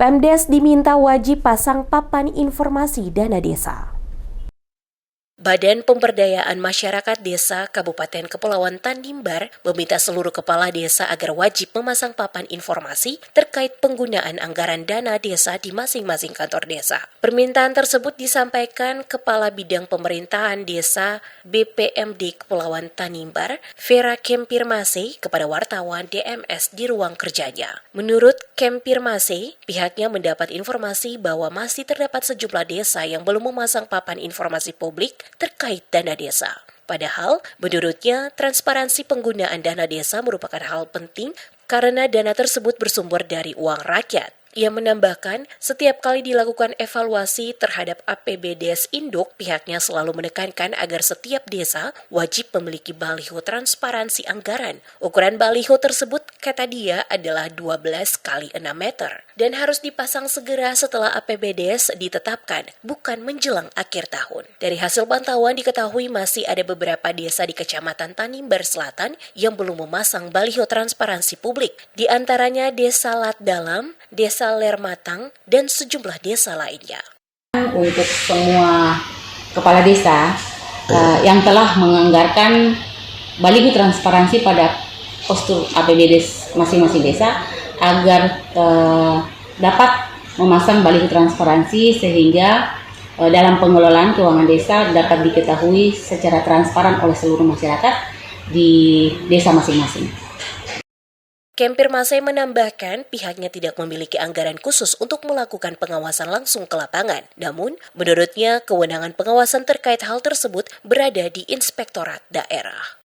Pemdes diminta wajib pasang papan informasi dana desa. Badan Pemberdayaan Masyarakat Desa Kabupaten Kepulauan Tanimbar meminta seluruh kepala desa agar wajib memasang papan informasi terkait penggunaan anggaran dana desa di masing-masing kantor desa. Permintaan tersebut disampaikan Kepala Bidang Pemerintahan Desa BPMD Kepulauan Tanimbar, Vera Kempirmase, kepada wartawan DMS di ruang kerjanya. Menurut Kempirmase, pihaknya mendapat informasi bahwa masih terdapat sejumlah desa yang belum memasang papan informasi publik terkait dana desa. Padahal, menurutnya, transparansi penggunaan dana desa merupakan hal penting karena dana tersebut bersumber dari uang rakyat. Ia menambahkan, setiap kali dilakukan evaluasi terhadap APBDes Induk, pihaknya selalu menekankan agar setiap desa wajib memiliki baliho transparansi anggaran. Ukuran baliho tersebut, kata dia, adalah 12 kali 6 meter dan harus dipasang segera setelah APBDes ditetapkan, bukan menjelang akhir tahun. Dari hasil pantauan diketahui masih ada beberapa desa di Kecamatan Tanimbar Selatan yang belum memasang baliho transparansi publik, di antaranya Desa Lat Dalam, Desa Lermatang, dan sejumlah desa lainnya. Untuk semua kepala desa yang telah menganggarkan baliho transparansi pada postur APBD masing-masing desa agar dapat memasang baliho transparansi sehingga dalam pengelolaan keuangan desa dapat diketahui secara transparan oleh seluruh masyarakat di desa masing-masing. Kempirmase menambahkan pihaknya tidak memiliki anggaran khusus untuk melakukan pengawasan langsung ke lapangan. Namun, menurutnya kewenangan pengawasan terkait hal tersebut berada di Inspektorat Daerah.